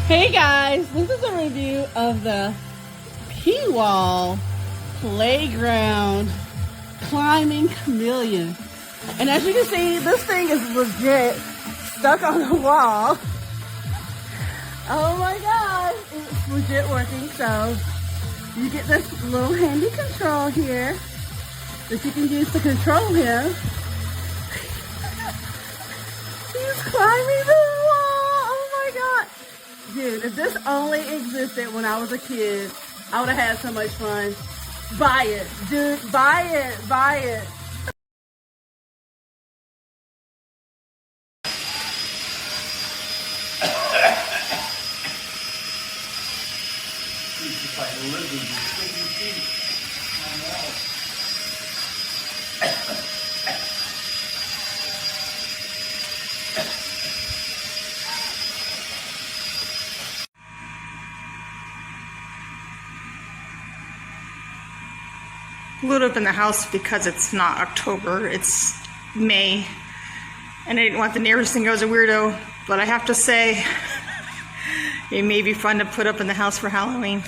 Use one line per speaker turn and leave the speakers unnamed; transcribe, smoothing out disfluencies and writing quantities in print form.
Hey guys, this is a review of the P-Wall Playground Climbing Chameleon. And as you can see, this thing is legit stuck on the wall. Oh my god, it's legit working. So you get this little handy control here that you can use to control him. He's climbing the wall. Oh my god. Dude, if this only existed when I was a kid, I would have had so much fun. Buy it, dude, buy it, buy it.
He's just like a lizard with sticky feet. I know.
Glued up in the house because it's not October, it's May, and I didn't want the neighbors to think I was a weirdo, but I have to say it may be fun to put up in the house for Halloween.